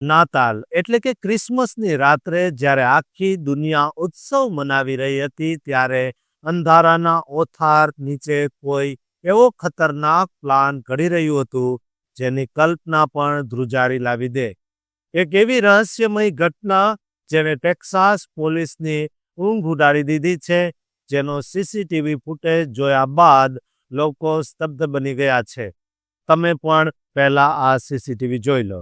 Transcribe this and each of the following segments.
નાતાલ એટલે કે ક્રિસમસની રાત્રે જ્યારે આખી દુનિયા ઉત્સવ મનાવી રહી હતી, ત્યારે અંધારાના ઓથાર નીચે કોઈ એવો ખતરનાક પ્લાન ઘડી રહ્યું હતું જેની કલ્પના પણ ધ્રુજારી લાવી દે. એક એવી રહસ્યમય ઘટના જેને ટેક્સાસ પોલીસની ઊંઘ ઉડાડી દીધી છે, જેનો સીસીટીવી ફૂટેજ જોયા બાદ લોકો સ્તબ્ધ બની ગયા છે. તમે પણ પહેલા આ સીસીટીવી જોઈ લો.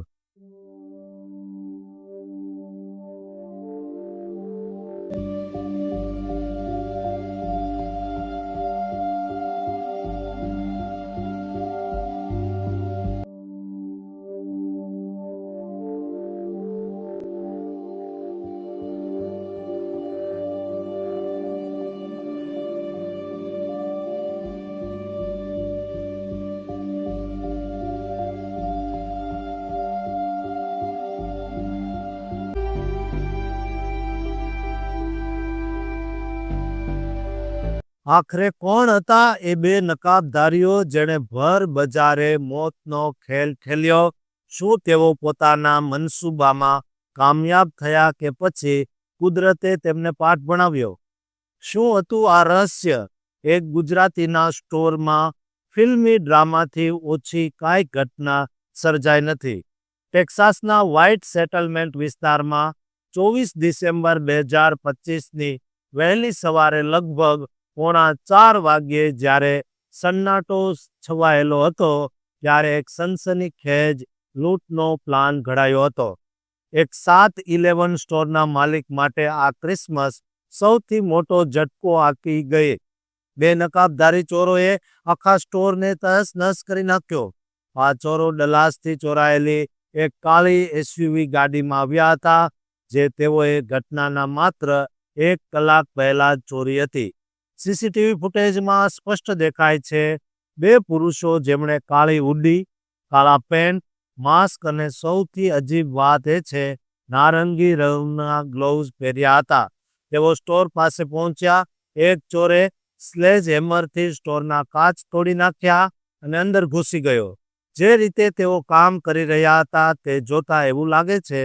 આખરે કોણ હતા એ બે નકાબધારીઓ જેણે ભર બજારે મોતનો ખેલ ખેલ્યો? શું તેઓ પોતાના મનસૂબામાં કામયાબ થયા કે પછી કુદરતે તેમને પાઠ ભણાવ્યો? શું હતું આ રહસ્ય? એક ગુજરાતીના સ્ટોરમાં ફિલ્મી ડ્રામાથી ઓછી કાંઈ ઘટના સર્જાઈ નથી. ટેક્સાસના વ્હાઇટ સેટલમેન્ટ વિસ્તારમાં 24 ડિસેમ્બર 2025ની વહેલી સવારે લગભગ 3:45 વાગ્યે જ્યારે સન્નાટો છવાયેલો હતો, ત્યારે એક સનસનીખેજ લૂંટનો પ્લાન ઘડાયો હતો. એક 7-11 સ્ટોરના માલિક માટે આ ક્રિસમસ સૌથી મોટો ઝટકો આપી ગઈ. બે નકાબધારી ચોરોએ આખા સ્ટોરને તહસ-નહસ કરી નાખ્યો. આ ચોરો ડલાસથી ચોરાયેલી એક કાળી એસયુવી ગાડીમાં આવ્યા હતા, જે તેઓએ ઘટનાના માત્ર 1 કલાક પહેલા જ ચોરી હતી. સીસીટીવી ફૂટેજમાં સ્પષ્ટ દેખાય છે બે પુરુષો જેમણે કાળી હુડી, કાળા પેન્ટ, માસ્ક અને સૌથી અજીબ વાત એ છે નારંગી રંગના ગ્લોવ્સ પહેર્યા હતા. તેઓ સ્ટોર પાસે પહોંચ્યા. એક ચોરે સ્લેજ હેમરથી સ્ટોરના કાચ તોડી નાખ્યા અને અંદર ઘૂસી ગયો. જે રીતે તેઓ કામ કરી રહ્યા હતા તે જોતા એવું લાગે છે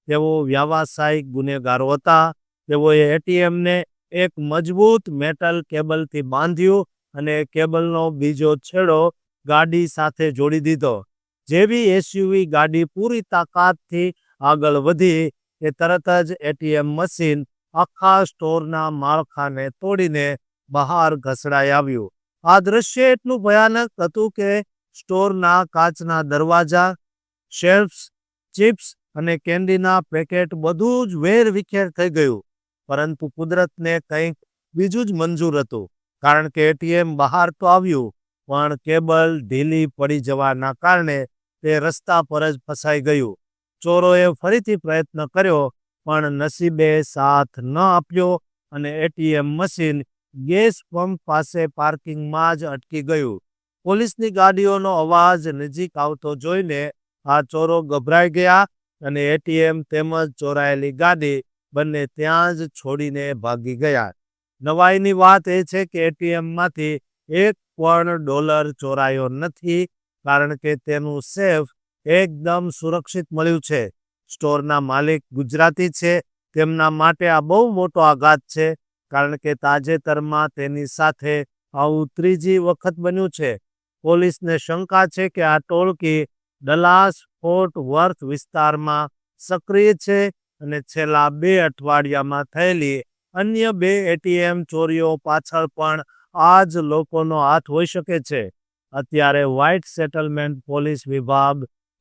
તેઓ વ્યાવસાયિક ગુનેગારો હતા. તેઓએ એટીએમને એક મજબૂત મેટલ કેબલથી બાંધ્યું અને કેબલનો બીજો છેડો ગાડી સાથે જોડી દીધો. જેવી એસયુવી ગાડી પૂરી તાકાતથી આગળ વધી કે તરત જ એટીએમ મશીન આખા સ્ટોરના માળખાને તોડીને બહાર ઘસડાઈ આવ્યું. આ દ્રશ્ય એટલું ભયાનક હતું કે સ્ટોરના કાચના દરવાજા, શેલ્ફ્સ, ચિપ્સ અને કેન્ડીના પેકેટ બધું જ વેરવિખેર થઈ ગયું. પરંતુ કુદરતને કંઈક બીજું જ મંજૂર હતું, કારણ કે એટીએમ બહાર તો આવ્યું, પણ કેબલ ઢીલી પડી જવાના કારણે તે રસ્તા પર જ ફસાઈ ગયું. ચોરોએ ફરીથી પ્રયત્ન કર્યો, પણ નસીબે સાથ ન આપ્યો અને એટીએમ મશીન ગેસ પંપ પાસે પાર્કિંગમાં જ અટકી ગયું. પોલીસની ગાડીઓનો અવાજ નજીક આવતો જોઈને આ ચોરો ગભરાઈ ગયા અને એટીએમ તેમજ ચોરાયેલી ગાડી બંને ત્યાં જ છોડીને ભાગી ગયા. નવાઈની વાત એ છે કે એટીએમમાંથી $1 ચોરાયો નથી, કારણ કે તેનું સેફ એકદમ સુરક્ષિત મળ્યું છે. સ્ટોરના માલિક ગુજરાતી છે. તેમના માટે આ બહુ મોટો આઘાત છે, કારણ કે તાજેતરમાં તેની સાથે આવું ત્રીજી વખત બન્યું છે. પોલીસને શંકા છે કે આ ટોળકી ડલાસ ફોર્ટ વર્થ વિસ્તારમાં સક્રિય છે અને છેલ્લા 2 અઠવાડિયામાં થયેલી અન્ય 2 એટીએમ ચોરીઓ પાછળ પણ આ જ લોકોનો હાથ હોઈ શકે છે. અત્યારે વ્હાઇટ સેટલમેન્ટ પોલીસ વિભાગ,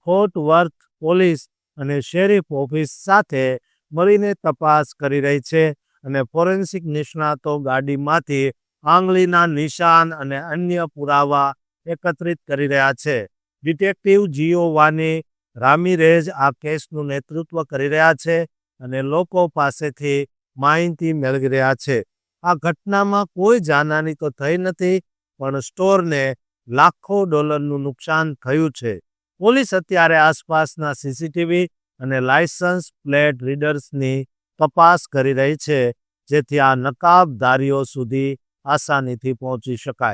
ફોર્ટ વર્થ પોલીસ અને શેરીફ ઓફિસ સાથે મળીને તપાસ કરી રહી છે અને ફોરેન્સિક નિષ્ણાતો ગાડીમાંથી આંગળીના નિશાન અને અન્ય પુરાવા એકત્રિત કરી રહ્યા છે. ડિટેક્ટિવ જિયોવાની રામીરેઝ આ કેસનું નેતૃત્વ કરી રહ્યા છે અને લોકો પાસેથી માહિતી મેળવી રહ્યા છે. આ ઘટનામાં કોઈ જાનહાનિ તો થઈ નથી, પણ સ્ટોરને લાખો ડોલરનું નુકસાન થયું છે. પોલીસ અત્યારે આસપાસના સીસીટીવી અને લાયસન્સ પ્લેટ રીડર્સની તપાસ કરી રહી છે, જેથી આ નકાબધારીઓ સુધી આસાનીથી પહોંચી શકાય.